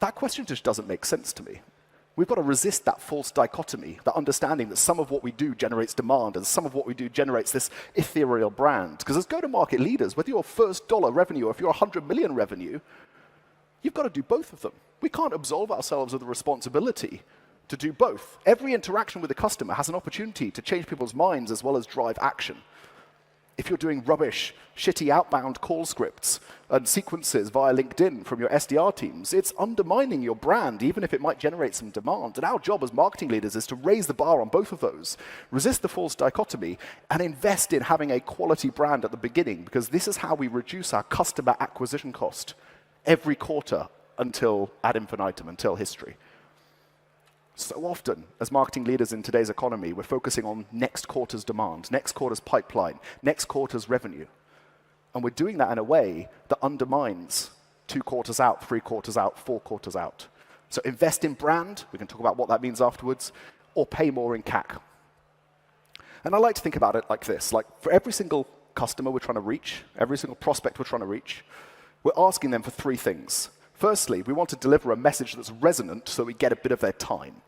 That question just doesn't make sense to me. We've got to resist that false dichotomy, that understanding that some of what we do generates demand and some of what we do generates this ethereal brand. Because as go-to-market leaders, whether you're first dollar revenue or if you're 100 million revenue, you've got to do both of them. We can't absolve ourselves of the responsibility to do both. Every interaction with a customer has an opportunity to change people's minds as well as drive action. If you're doing rubbish, shitty outbound call scripts and sequences via LinkedIn from your SDR teams, it's undermining your brand, even if it might generate some demand. And our job as marketing leaders is to raise the bar on both of those, resist the false dichotomy, and invest in having a quality brand at the beginning, because this is how we reduce our customer acquisition cost every quarter until ad infinitum, until history. So often, as marketing leaders in today's economy, we're focusing on next quarter's demand, next quarter's pipeline, next quarter's revenue. And we're doing that in a way that undermines 2 quarters out, 3 quarters out, 4 quarters out. So invest in brand, we can talk about what that means afterwards, or pay more in CAC. And I like to think about it like this, like for every single customer we're trying to reach, every single prospect we're trying to reach, we're asking them for 3 things. Firstly, we want to deliver a message that's resonant so we get a bit of their time.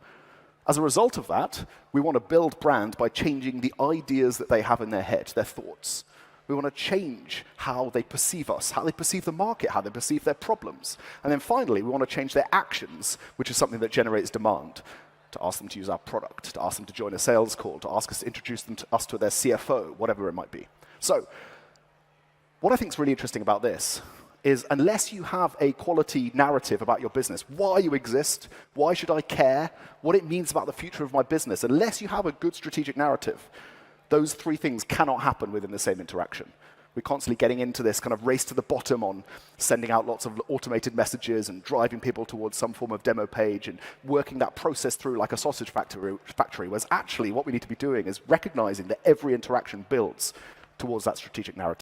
As a result of that, we want to build brand by changing the ideas that they have in their head, their thoughts. We want to change how they perceive us, how they perceive the market, how they perceive their problems. And then finally, we want to change their actions, which is something that generates demand. To ask them to use our product, to ask them to join a sales call, to ask us to introduce them to us to their CFO, whatever it might be. So, what I think is really interesting about this is unless you have a quality narrative about your business, why you exist, why should I care, what it means about the future of my business, unless you have a good strategic narrative, those 3 things cannot happen within the same interaction. We're constantly getting into this kind of race to the bottom on sending out lots of automated messages and driving people towards some form of demo page and working that process through like a sausage factory, whereas actually what we need to be doing is recognizing that every interaction builds towards that strategic narrative.